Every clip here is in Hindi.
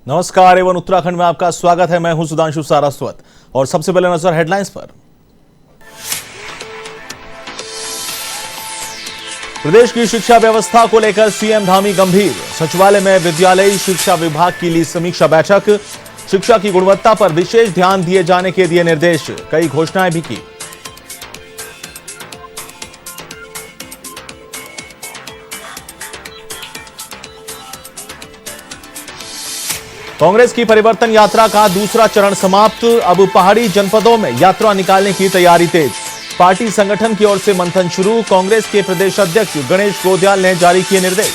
नमस्कार एवं उत्तराखंड में आपका स्वागत है। मैं हूं सुधांशु सारस्वत और सबसे पहले नजर हेडलाइंस पर। प्रदेश की शिक्षा व्यवस्था को लेकर सीएम धामी गंभीर। सचिवालय में विद्यालयी शिक्षा विभाग की ली समीक्षा बैठक। शिक्षा की गुणवत्ता पर विशेष ध्यान दिए जाने के दिए निर्देश। कई घोषणाएं भी की। कांग्रेस की परिवर्तन यात्रा का दूसरा चरण समाप्त। अब पहाड़ी जनपदों में यात्रा निकालने की तैयारी तेज। पार्टी संगठन की ओर से मंथन शुरू। कांग्रेस के प्रदेश अध्यक्ष गणेश गोंदियाल ने जारी किए निर्देश।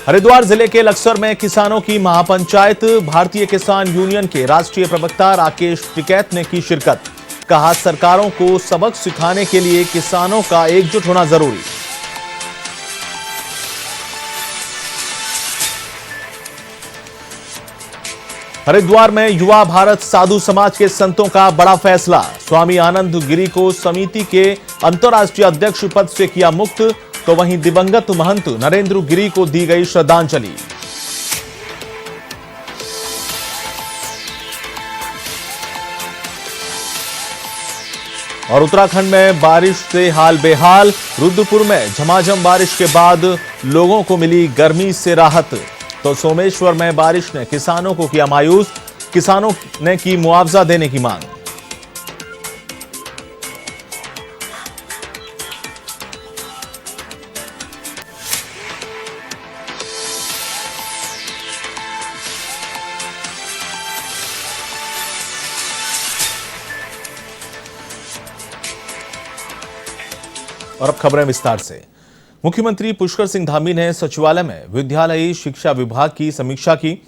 हरिद्वार जिले के लक्सर में किसानों की महापंचायत। भारतीय किसान यूनियन के राष्ट्रीय प्रवक्ता राकेश टिकैत ने की शिरकत। कहा, सरकारों को सबक सिखाने के लिए किसानों का एकजुट होना जरूरी। हरिद्वार में युवा भारत साधु समाज के संतों का बड़ा फैसला। स्वामी आनंद गिरी को समिति के अंतर्राष्ट्रीय अध्यक्ष पद से किया मुक्त, तो वहीं दिवंगत महंत नरेंद्र गिरी को दी गई श्रद्धांजलि। और उत्तराखंड में बारिश से हाल बेहाल। रुद्रपुर में झमाझम बारिश के बाद लोगों को मिली गर्मी से राहत, तो सोमेश्वर में बारिश ने किसानों को किया मायूस। किसानों ने की मुआवजा देने की मांग। और अब खबरें विस्तार से। मुख्यमंत्री पुष्कर सिंह धामी ने सचिवालय में विद्यालयी शिक्षा विभाग की समीक्षा की।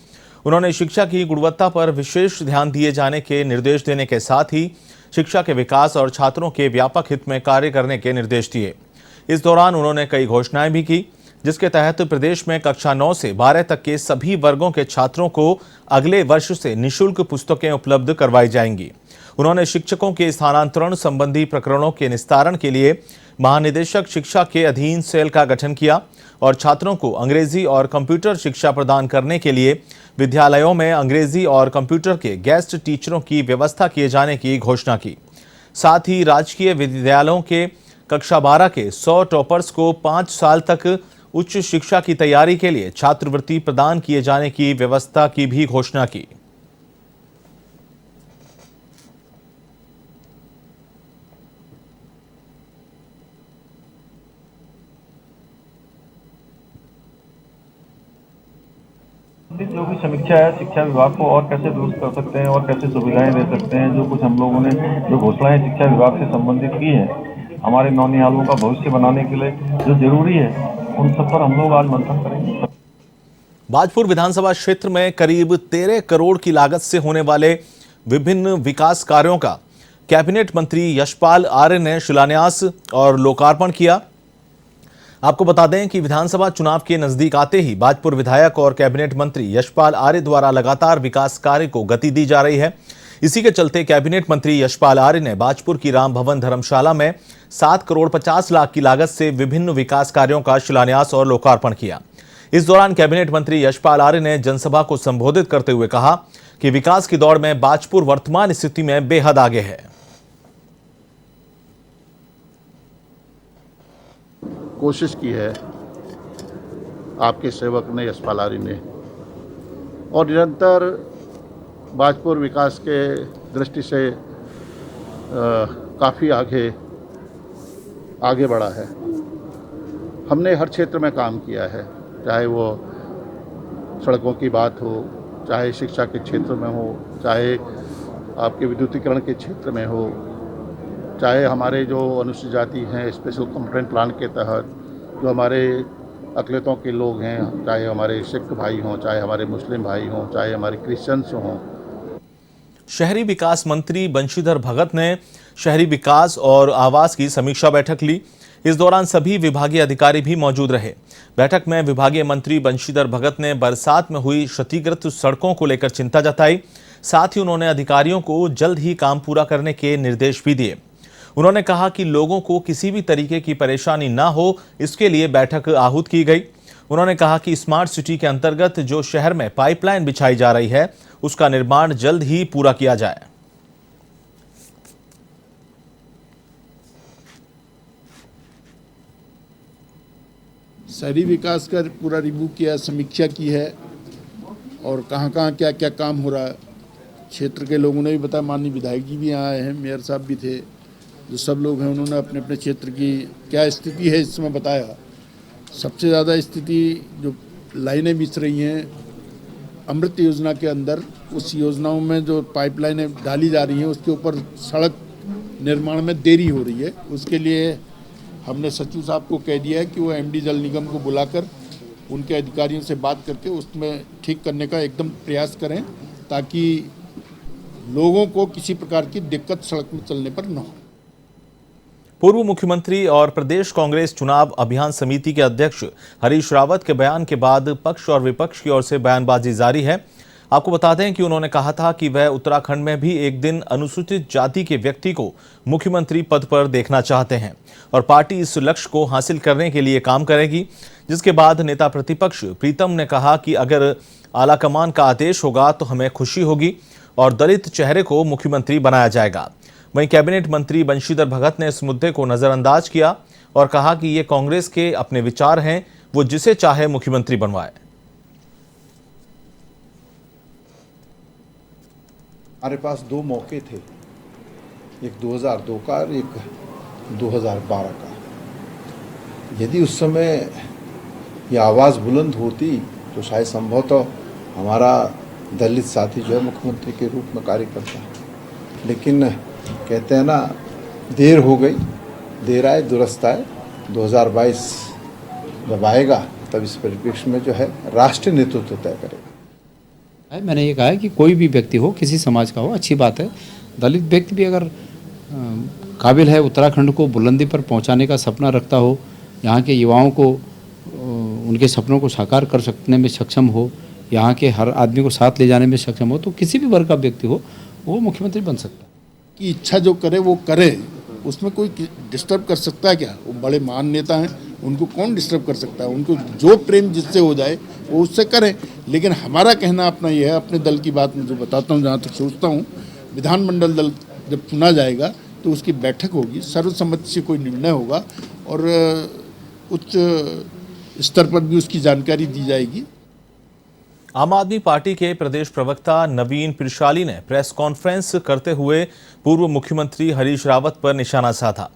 उन्होंने शिक्षा की गुणवत्ता पर विशेष ध्यान दिए जाने के निर्देश देने के साथ ही शिक्षा के विकास और छात्रों के व्यापक हित में कार्य करने के निर्देश दिए। इस दौरान उन्होंने कई घोषणाएं भी की, जिसके तहत प्रदेश में कक्षा 9 से 12 तक के सभी वर्गों के छात्रों को अगले वर्ष से निःशुल्क पुस्तकें उपलब्ध करवाई जाएंगी। उन्होंने शिक्षकों के स्थानांतरण संबंधी प्रकरणों के निस्तारण के लिए महानिदेशक शिक्षा के अधीन सेल का गठन किया और छात्रों को अंग्रेजी और कंप्यूटर शिक्षा प्रदान करने के लिए विद्यालयों में अंग्रेजी और कंप्यूटर के गेस्ट टीचरों की व्यवस्था किए जाने की घोषणा की। साथ ही राजकीय विद्यालयों के कक्षा 12 के 100 टॉपर्स को 5 साल तक उच्च शिक्षा की तैयारी के लिए छात्रवृत्ति प्रदान किए जाने की व्यवस्था की भी घोषणा की। जो भी समीक्षा है शिक्षा विभाग को और कैसे दुरुस्त कर सकते हैं और कैसे सुविधाएं दे सकते हैं, जो कुछ हम लोगों ने जो घोषणाएं शिक्षा विभाग से संबंधित की है हमारे नौनिहालों का भविष्य बनाने के लिए जो जरूरी है, उन सब पर हम लोग आज मंथन करेंगे। बाजपुर विधानसभा क्षेत्र में करीब 13 करोड़ की लागत से होने वाले विभिन्न विकास कार्यों का कैबिनेट मंत्री यशपाल आर्य ने शिलान्यास और लोकार्पण किया। आपको बता दें कि विधानसभा चुनाव के नजदीक आते ही बाजपुर विधायक और कैबिनेट मंत्री यशपाल आर्य द्वारा लगातार विकास कार्य को गति दी जा रही है। इसी के चलते कैबिनेट मंत्री यशपाल आर्य ने बाजपुर की राम भवन धर्मशाला में 7 करोड़ 50 लाख की लागत से विभिन्न विकास कार्यों का शिलान्यास और लोकार्पण किया। इस दौरान कैबिनेट मंत्री यशपाल आर्य ने जनसभा को संबोधित करते हुए कहा कि विकास की दौड़ में बाजपुर वर्तमान स्थिति में बेहद आगे है। कोशिश की है आपके सेवक ने, यशपाल आर्य ने, और निरंतर बाजपुर विकास के दृष्टि से काफ़ी आगे बढ़ा है। हमने हर क्षेत्र में काम किया है, चाहे वो सड़कों की बात हो, चाहे शिक्षा के क्षेत्र में हो, चाहे आपके विद्युतीकरण के क्षेत्र में हो, चाहे हमारे जो अनुसूचित जाति हैं स्पेशल कंप्लेंट प्लान के तहत जो हमारे अकलियतों के लोग हैं, चाहे हमारे सिख भाई हों, चाहे हमारे मुस्लिम भाई हों, चाहे हमारे क्रिश्चियंस हों। शहरी विकास मंत्री बंशीधर भगत ने शहरी विकास और आवास की समीक्षा बैठक ली। इस दौरान सभी विभागीय अधिकारी भी मौजूद रहे। बैठक में विभागीय मंत्री बंशीधर भगत ने बरसात में हुई क्षतिग्रस्त सड़कों को लेकर चिंता जताई। साथ ही उन्होंने अधिकारियों को जल्द ही काम पूरा करने के निर्देश भी दिए। उन्होंने कहा कि लोगों को किसी भी तरीके की परेशानी ना हो, इसके लिए बैठक आहूत की गई। उन्होंने कहा कि स्मार्ट सिटी के अंतर्गत जो शहर में पाइपलाइन बिछाई जा रही है, उसका निर्माण जल्द ही पूरा किया जाए। शहरी विकास का पूरा रिव्यू किया, समीक्षा की है और कहाँ कहाँ क्या क्या काम हो रहा है। क्षेत्र के लोगों ने भी बताया, माननीय विधायक जी भी यहाँ आए हैं, मेयर साहब भी थे, जो सब लोग हैं उन्होंने अपने अपने क्षेत्र की क्या स्थिति है इस समय बताया। सबसे ज़्यादा स्थिति जो लाइनें बिछ रही हैं अमृत योजना के अंदर, उस योजनाओं में जो पाइपलाइनें डाली जा रही हैं उसके ऊपर सड़क निर्माण में देरी हो रही है। उसके लिए हमने सचिव साहब को कह दिया है कि वो एमडी जल निगम को बुलाकर उनके अधिकारियों से बात करके उसमें ठीक करने का एकदम प्रयास करें, ताकि लोगों को किसी प्रकार की दिक्कत सड़क में चलने पर न हो। पूर्व मुख्यमंत्री और प्रदेश कांग्रेस चुनाव अभियान समिति के अध्यक्ष हरीश रावत के बयान के बाद पक्ष और विपक्ष की ओर से बयानबाजी जारी है। आपको बता दें कि उन्होंने कहा था कि वह उत्तराखंड में भी एक दिन अनुसूचित जाति के व्यक्ति को मुख्यमंत्री पद पर देखना चाहते हैं और पार्टी इस लक्ष्य को हासिल करने के लिए काम करेगी। जिसके बाद नेता प्रतिपक्ष प्रीतम ने कहा कि अगर आलाकमान का आदेश होगा तो हमें खुशी होगी और दलित चेहरे को मुख्यमंत्री बनाया जाएगा। वहीं कैबिनेट मंत्री बंशीधर भगत ने इस मुद्दे को नजरअंदाज किया और कहा कि ये कांग्रेस के अपने विचार हैं, वो जिसे चाहे मुख्यमंत्री बनवाए। हमारे पास दो मौके थे, एक 2002 का और एक 2012 का। यदि उस समय ये आवाज़ बुलंद होती तो शायद संभवतः हमारा दलित साथी जो है मुख्यमंत्री के रूप में कार्य करता। लेकिन कहते हैं ना, देर हो गई, देर आए दुरुस्त आए। 2022 जब आएगा तब इस परिप्रेक्ष्य में जो है राष्ट्रीय नेतृत्व तय करेगा। मैंने ये कहा है कि कोई भी व्यक्ति हो, किसी समाज का हो, अच्छी बात है। दलित व्यक्ति भी अगर काबिल है, उत्तराखंड को बुलंदी पर पहुंचाने का सपना रखता हो, यहाँ के युवाओं को उनके सपनों को साकार कर सकने में सक्षम हो, यहाँ के हर आदमी को साथ ले जाने में सक्षम हो, तो किसी भी वर्ग का व्यक्ति हो वो मुख्यमंत्री बन सकता है। कि इच्छा जो करे वो करे, उसमें कोई डिस्टर्ब कर सकता है क्या? वो बड़े महान नेता हैं, उनको कौन डिस्टर्ब कर सकता है? उनको जो प्रेम जिससे हो जाए वो उससे करें। लेकिन हमारा कहना अपना ये है, अपने दल की बात मैं जो बताता हूँ, जहाँ तक सोचता हूँ, विधानमंडल दल जब चुना जाएगा तो उसकी बैठक होगी, सर्वसम्मति से कोई निर्णय होगा और उच्च स्तर पर भी उसकी जानकारी दी जाएगी। आम आदमी पार्टी के प्रदेश प्रवक्ता नवीन पिरशाली ने प्रेस कॉन्फ्रेंस करते हुए पूर्व मुख्यमंत्री हरीश रावत पर निशाना साधा।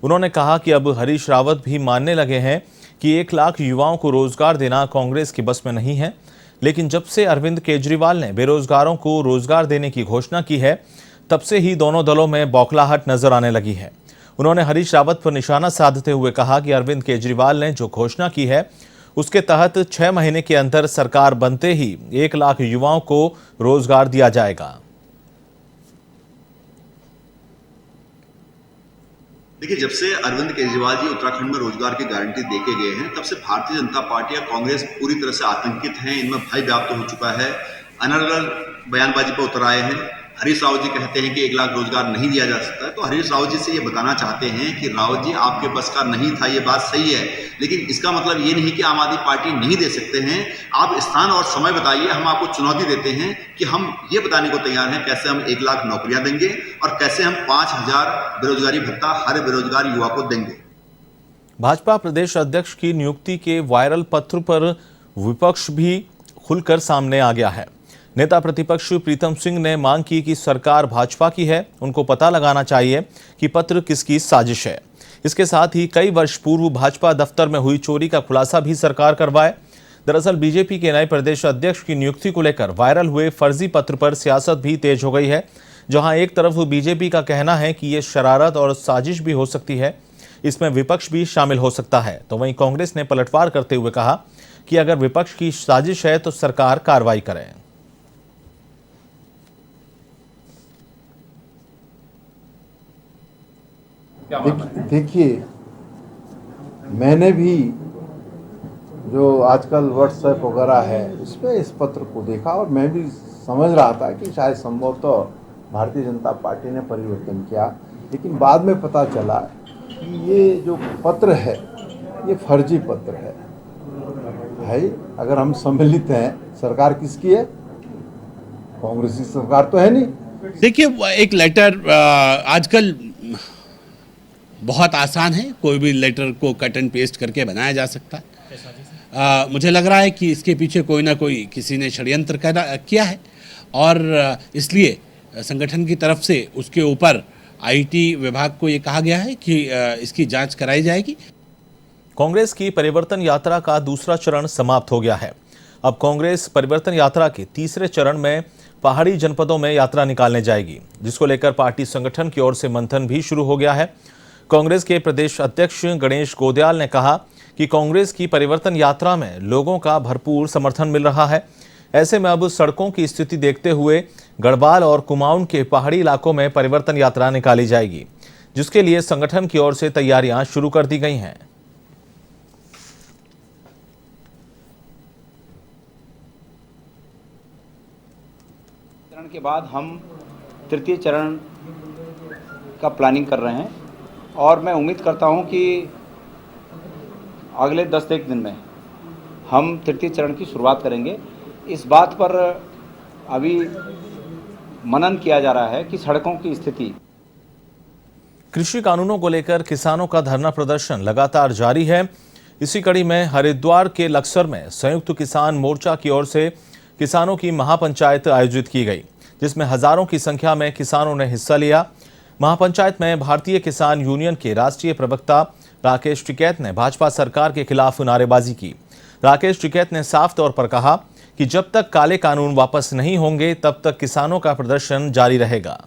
उन्होंने कहा कि अब हरीश रावत भी मानने लगे हैं कि 1 लाख युवाओं को रोजगार देना कांग्रेस की बस में नहीं है। लेकिन जब से अरविंद केजरीवाल ने बेरोजगारों को रोजगार देने की घोषणा की है, तब से ही दोनों दलों में बौखलाहट नजर आने लगी है। उन्होंने हरीश रावत पर निशाना साधते हुए कहा कि अरविंद केजरीवाल ने जो घोषणा की है उसके तहत 6 महीने के अंदर सरकार बनते ही 1 लाख युवाओं को रोजगार दिया जाएगा। देखिए, जब से अरविंद केजरीवाल जी उत्तराखंड में रोजगार की गारंटी देके गए हैं, तब से भारतीय जनता पार्टी या कांग्रेस पूरी तरह से आतंकित हैं। इनमें भय व्याप्त हो चुका है। अलग बयानबाजी पर उतर आए हैं। हरीश रावत जी कहते हैं कि 1 लाख रोजगार नहीं दिया जा सकता है, तो हरीश रावत जी से ये बताना चाहते हैं कि रावत जी आपके बस का नहीं था, ये बात सही है, लेकिन इसका मतलब ये नहीं कि आम आदमी पार्टी नहीं दे सकते हैं। आप स्थान और समय बताइए, हम आपको चुनौती देते हैं कि हम ये बताने को तैयार हैं कैसे हम 1 लाख नौकरियां देंगे और कैसे हम 5000 बेरोजगारी भत्ता हर बेरोजगार युवा को देंगे। भाजपा प्रदेश अध्यक्ष की नियुक्ति के वायरल पत्र पर विपक्ष भी खुलकर सामने आ गया है। नेता प्रतिपक्ष प्रीतम सिंह ने मांग की कि सरकार भाजपा की है, उनको पता लगाना चाहिए कि पत्र किसकी साजिश है। इसके साथ ही कई वर्ष पूर्व भाजपा दफ्तर में हुई चोरी का खुलासा भी सरकार करवाए। दरअसल बीजेपी के नए प्रदेश अध्यक्ष की नियुक्ति को लेकर वायरल हुए फर्जी पत्र पर सियासत भी तेज हो गई है। जहां एक तरफ बीजेपी का कहना है कि ये शरारत और साजिश भी हो सकती है, इसमें विपक्ष भी शामिल हो सकता है, तो वहीं कांग्रेस ने पलटवार करते हुए कहा कि अगर विपक्ष की साजिश है तो सरकार कार्रवाई करे। देखिए, मैंने भी जो आजकल व्हाट्सएप वगैरह है उस पर इस पत्र को देखा और मैं भी समझ रहा था कि शायद संभवतः भारतीय जनता पार्टी ने परिवर्तन किया। लेकिन बाद में पता चला कि ये जो पत्र है ये फर्जी पत्र है। भाई अगर हम सम्मिलित हैं, सरकार किसकी है? कांग्रेस की सरकार तो है नहीं। देखिए, एक लेटर आजकल बहुत आसान है, कोई भी लेटर को कट एंड पेस्ट करके बनाया जा सकता है। मुझे लग रहा है कि इसके पीछे कोई ना कोई किसी ने षड्यंत्र किया है और इसलिए संगठन की तरफ से उसके ऊपर आईटी विभाग को ये कहा गया है कि इसकी जांच कराई जाएगी। कांग्रेस की परिवर्तन यात्रा का दूसरा चरण समाप्त हो गया है। अब कांग्रेस परिवर्तन यात्रा के तीसरे चरण में पहाड़ी जनपदों में यात्रा निकालने जाएगी, जिसको लेकर पार्टी संगठन की ओर से मंथन भी शुरू हो गया है। कांग्रेस के प्रदेश अध्यक्ष गणेश गोदयाल ने कहा कि कांग्रेस की परिवर्तन यात्रा में लोगों का भरपूर समर्थन मिल रहा है। ऐसे में अब सड़कों की स्थिति देखते हुए गढ़वाल और कुमाऊं के पहाड़ी इलाकों में परिवर्तन यात्रा निकाली जाएगी, जिसके लिए संगठन की ओर से तैयारियां शुरू कर दी गई हैं। चरण के बाद हम तृतीय चरण का प्लानिंग कर रहे हैं और मैं उम्मीद करता हूं कि अगले 10-1 दिन में हम तृतीय चरण की शुरुआत करेंगे। इस बात पर अभी मनन किया जा रहा है कि सड़कों की स्थिति। कृषि कानूनों को लेकर किसानों का धरना प्रदर्शन लगातार जारी है। इसी कड़ी में हरिद्वार के लक्सर में संयुक्त किसान मोर्चा की ओर से किसानों की महापंचायत आयोजित की गई, जिसमें हजारों की संख्या में किसानों ने हिस्सा लिया। महापंचायत में भारतीय किसान यूनियन के राष्ट्रीय प्रवक्ता राकेश टिकैत ने भाजपा सरकार के खिलाफ नारेबाजी की। राकेश टिकैत ने साफ तौर पर कहा कि जब तक काले कानून वापस नहीं होंगे तब तक किसानों का प्रदर्शन जारी रहेगा।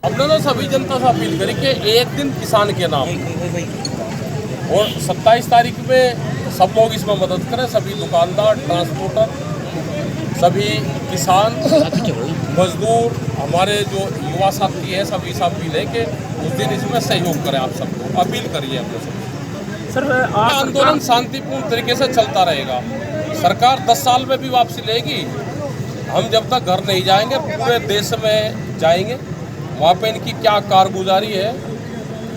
हमने तो सभी जनता से अपील करी कि एक दिन किसान के नाम और 27 तारीख में सब लोग इसमें मदद करें, सभी दुकानदार, ट्रांसपोर्टर, सभी किसान, मजदूर, हमारे जो युवा साथी है, सभी सब अपील है कि उस दिन इसमें सहयोग करें। आप सबको अपील करिए हम लोग। सर, आंदोलन शांतिपूर्ण तरीके से चलता रहेगा। सरकार 10 साल में भी वापसी लेगी। हम जब तक घर नहीं जाएंगे पूरे देश में जाएंगे, वहाँ पे इनकी क्या कारगुजारी है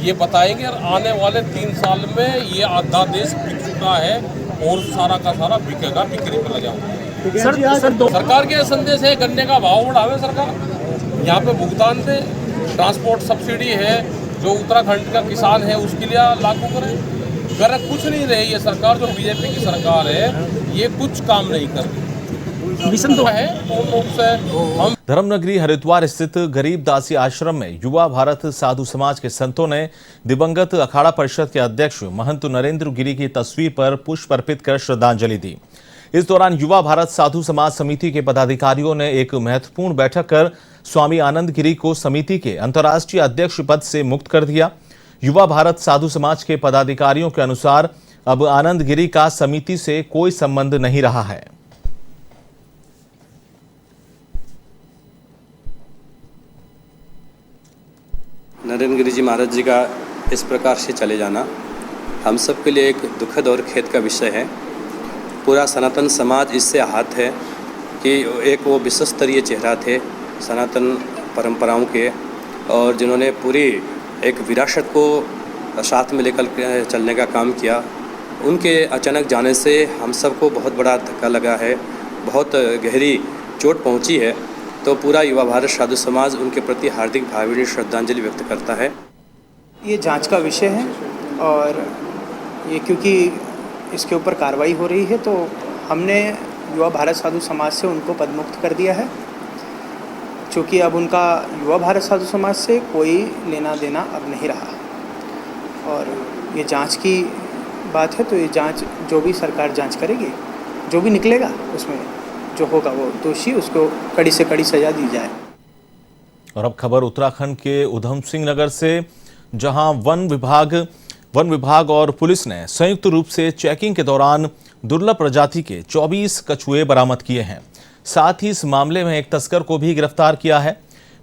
ये बताएंगे और आने वाले 3 साल में ये आधा देश बिक चुका है और सारा का सारा बिकेगा, बिक्री पर लगा हुआ है। सरकार के संदेश है गन्ने का भाव बढ़ावे, सरकार यहाँ पे भुगतान दे, ट्रांसपोर्ट सब्सिडी है जो उत्तराखंड का किसान है उसके लिए लागू करें। अगर कुछ नहीं रही ये सरकार, जो बीजेपी की सरकार है, ये कुछ काम नहीं कर रही। मिशन तो है पूर्ण रूप से। हम धर्मनगरी हरिद्वार स्थित गरीबदासी आश्रम में युवा भारत साधु समाज के संतों ने दिवंगत अखाड़ा परिषद के अध्यक्ष महंत नरेंद्र गिरी की तस्वीर पर पुष्प अर्पित कर श्रद्धांजलि दी। इस दौरान युवा भारत साधु समाज समिति के पदाधिकारियों ने एक महत्वपूर्ण बैठक कर स्वामी आनंद गिरी को समिति के अंतर्राष्ट्रीय अध्यक्ष पद से मुक्त कर दिया। युवा भारत साधु समाज के पदाधिकारियों के अनुसार अब आनंद गिरी का समिति से कोई संबंध नहीं रहा है। नरेंद्र गिरी जी महाराज जी का इस प्रकार से चले जाना हम सब के लिए एक दुखद और खेद का विषय है। पूरा सनातन समाज इससे आहत है कि एक वो विश्व स्तरीय चेहरा थे सनातन परंपराओं के, और जिन्होंने पूरी एक विरासत को साथ में लेकर चलने का काम किया। उनके अचानक जाने से हम सबको बहुत बड़ा धक्का लगा है, बहुत गहरी चोट पहुंची है। तो पूरा युवा भारत साधु समाज उनके प्रति हार्दिक भावभीनी श्रद्धांजलि व्यक्त करता है। ये जांच का विषय है और ये क्योंकि इसके ऊपर कार्रवाई हो रही है तो हमने युवा भारत साधु समाज से उनको पदमुक्त कर दिया है, क्योंकि अब उनका युवा भारत साधु समाज से कोई लेना देना अब नहीं रहा। और ये जांच की बात है तो ये जांच जो भी सरकार जांच करेगी, जो भी निकलेगा उसमें जो होगा वो दोषी, उसको कड़ी से कड़ी सजा दी जाए। और अब खबर उत्तराखंड के उधम सिंह नगर से, जहां वन विभाग और पुलिस ने संयुक्त रूप से चेकिंग के दौरान दुर्लभ प्रजाति के 24 कछुए बरामद किए हैं। साथ ही इस मामले में एक तस्कर को भी गिरफ्तार किया है।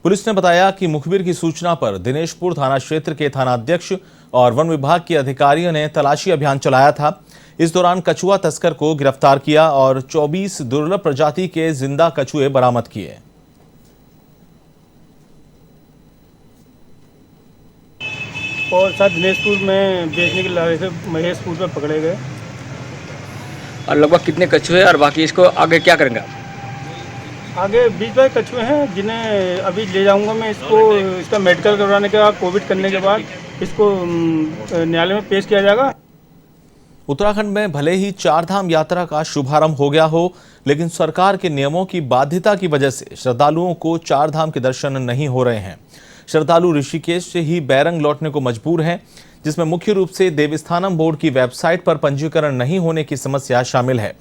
पुलिस ने बताया कि मुखबिर की सूचना पर दिनेशपुर थाना क्षेत्र के थानाध्यक्ष और वन विभाग के अधिकारियों ने तलाशी अभियान चलाया था। इस दौरान कछुआ तस्कर को गिरफ्तार किया और 24 दुर्लभ प्रजाति के जिंदा कछुए बरामद किए। और साथ दिनेशपुर में बेचने के लाए थे, महेशपुर में पकड़े गए। और लगभग कितने कछुए और बाकी इसको आगे क्या करेंगे आप? आगे 20 कछुए हैं जिन्हें अभी ले जाऊंगा मैं इसका मेडिकल करवाने के बाद, कोविड करने के बाद इसको न्यायालय में पेश किया जाएगा। उत्तराखंड में भले ही चारधाम यात्रा का शुभारंभ हो गया हो, लेकिन सरकार के नियमों की बाध्यता की वजह से श्रद्धालुओं को चारधाम के दर्शन नहीं हो रहे हैं। श्रद्धालु ऋषिकेश से ही बैरंग लौटने को मजबूर हैं, जिसमें मुख्य रूप से देवस्थानम बोर्ड की वेबसाइट पर पंजीकरण नहीं होने की समस्या शामिल है।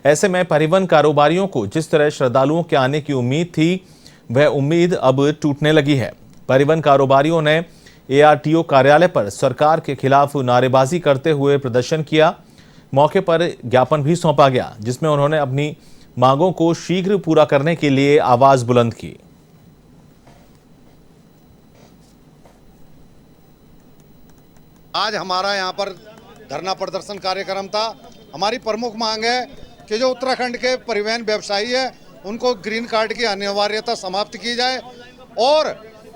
ऐसे में परिवहन कारोबारियों को जिस तरह श्रद्धालुओं के आने की उम्मीद थी, वह उम्मीद अब टूटने लगी है। परिवहन कारोबारियों ने ARTO कार्यालय पर सरकार के खिलाफ नारेबाजी करते हुए प्रदर्शन किया। मौके पर ज्ञापन भी सौंपा गया, जिसमें उन्होंने अपनी मांगों को शीघ्र पूरा करने के लिए आवाज बुलंद की। आज हमारा यहाँ पर धरना प्रदर्शन कार्यक्रम था। हमारी प्रमुख मांग है कि जो उत्तराखंड के परिवहन व्यवसायी है उनको ग्रीन कार्ड की अनिवार्यता समाप्त की जाए और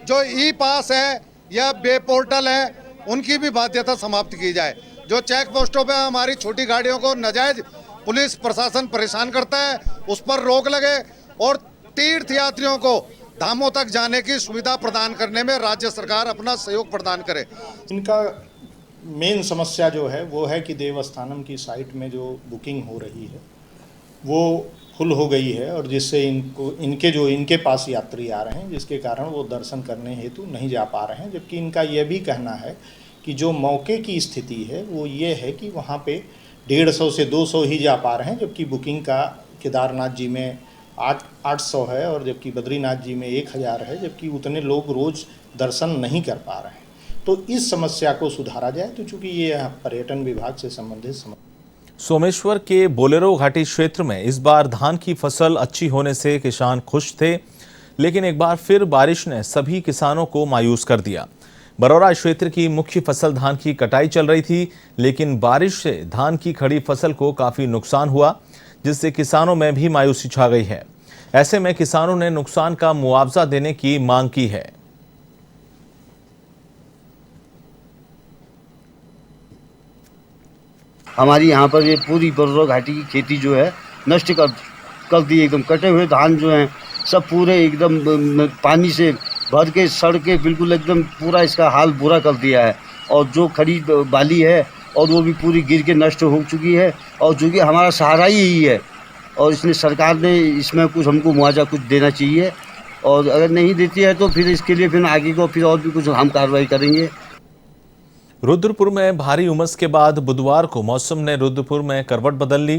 जो ई-पास है या वे पोर्टल है उनकी भी बाध्यता समाप्त की जाए। जो चेक पोस्टों पे हमारी छोटी गाड़ियों को नाजायज पुलिस प्रशासन परेशान करता है, उस पर रोक लगे और तीर्थ यात्रियों को धामों तक जाने की सुविधा प्रदान करने में राज्य सरकार अपना सहयोग प्रदान करे। इनका मेन समस्या जो है वो है कि देवस्थानम की साइट में जो बुकिंग हो रही है वो फुल हो गई है और जिससे इनके पास यात्री आ रहे हैं, जिसके कारण वो दर्शन करने हेतु नहीं जा पा रहे हैं। जबकि इनका यह भी कहना है कि जो मौके की स्थिति है वो ये है कि वहाँ पे 150 से 200 ही जा पा रहे हैं, जबकि बुकिंग का केदारनाथ जी में 800 है और जबकि बद्रीनाथ जी में 1000 है, जबकि उतने लोग रोज़ दर्शन नहीं कर पा रहे हैं। तो इस समस्या को सुधारा जाए, तो चूँकि ये पर्यटन विभाग से संबंधित सोमेश्वर के बोलेरो घाटी क्षेत्र में इस बार धान की फसल अच्छी होने से किसान खुश थे, लेकिन एक बार फिर बारिश ने सभी किसानों को मायूस कर दिया। बरौरा क्षेत्र की मुख्य फसल धान की कटाई चल रही थी, लेकिन बारिश से धान की खड़ी फसल को काफी नुकसान हुआ, जिससे किसानों में भी मायूसी छा गई है। ऐसे में किसानों ने नुकसान का मुआवजा देने की मांग की है। हमारी यहाँ पर ये पूरी बरौरा घाटी की खेती जो है नष्ट कर दी। एकदम कटे हुए धान जो हैं सब पूरे एकदम पानी से भर के सड़ के बिल्कुल एकदम पूरा इसका हाल बुरा कर दिया है। और जो खड़ी बाली है और वो भी पूरी गिर के नष्ट हो चुकी है। और चूँकि हमारा सहारा ही यही है और इसमें सरकार ने इसमें कुछ हमको मुआवजा कुछ देना चाहिए, और अगर नहीं देती है तो फिर इसके लिए फिर आगे को फिर और भी कुछ हम कार्रवाई करेंगे। रुद्रपुर में भारी उमस के बाद बुधवार को मौसम ने रुद्रपुर में करवट बदल ली।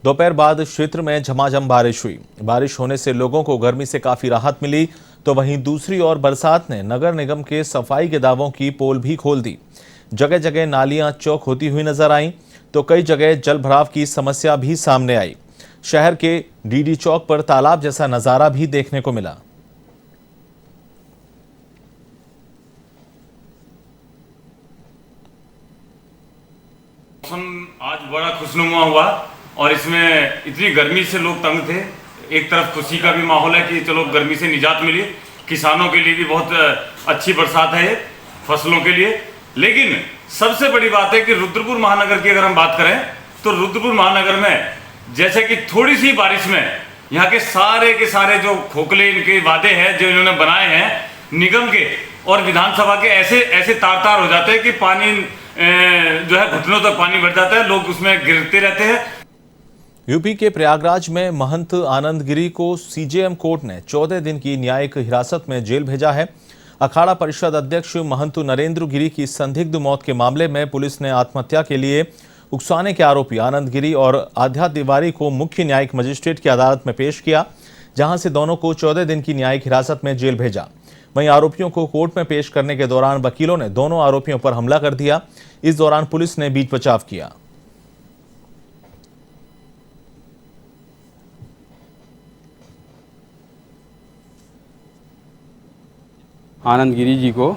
दोपहर बाद क्षेत्र में झमाझम बारिश हुई। बारिश होने से लोगों को गर्मी से काफी राहत मिली, तो वहीं दूसरी ओर बरसात ने नगर निगम के सफाई के दावों की पोल भी खोल दी। जगह जगह नालियां चौक होती हुई नजर आईं, तो कई जगह जल भराव की समस्या भी सामने आई। शहर के डीडी चौक पर तालाब जैसा नजारा भी देखने को मिला। मौसम आज बड़ा खुशनुमा हुआ और इसमें इतनी गर्मी से लोग तंग थे। एक तरफ खुशी का भी माहौल है कि चलो गर्मी से निजात मिली, किसानों के लिए भी बहुत अच्छी बरसात है फसलों के लिए। लेकिन सबसे बड़ी बात है कि रुद्रपुर महानगर की अगर हम बात करें तो रुद्रपुर महानगर में जैसे कि थोड़ी सी बारिश में यहाँ के सारे जो खोखले इनके वादे हैं जो इन्होंने बनाए हैं निगम के और विधानसभा के, ऐसे तार हो जाते हैं कि पानी जो है घुटनों तक पानी भर जाता है, लोग उसमें गिरते रहते हैं। यूपी के प्रयागराज में महंत आनंद गिरी को सीजेएम कोर्ट ने 14 दिन की न्यायिक हिरासत में जेल भेजा है। अखाड़ा परिषद अध्यक्ष महंत नरेंद्र गिरी की संदिग्ध मौत के मामले में पुलिस ने आत्महत्या के लिए उकसाने के आरोपी आनंद गिरी और आध्या तिवारी को मुख्य न्यायिक मजिस्ट्रेट की अदालत में पेश किया, जहां से दोनों को 14 दिन की न्यायिक हिरासत में जेल भेजा। वहीं आरोपियों को कोर्ट में पेश करने के दौरान वकीलों ने दोनों आरोपियों पर हमला कर दिया। इस दौरान पुलिस ने बीच बचाव किया। आनंद गिरी जी को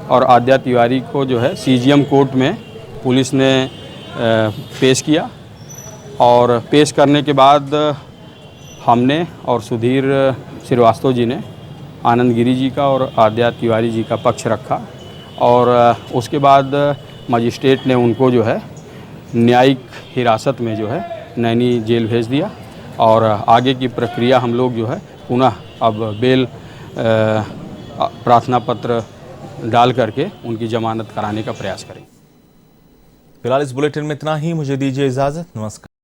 और आध्या तिवारी को जो है सीजीएम कोर्ट में पुलिस ने पेश किया और पेश करने के बाद हमने और सुधीर श्रीवास्तव जी ने आनंद गिरी जी का और आध्या तिवारी जी का पक्ष रखा और उसके बाद मजिस्ट्रेट ने उनको जो है न्यायिक हिरासत में जो है नैनी जेल भेज दिया और आगे की प्रक्रिया हम लोग जो है पुनः अब बेल प्रार्थना पत्र डाल करके उनकी जमानत कराने का प्रयास करेंगे। फिलहाल इस बुलेटिन में इतना ही, मुझे दीजिए इजाज़त, नमस्कार।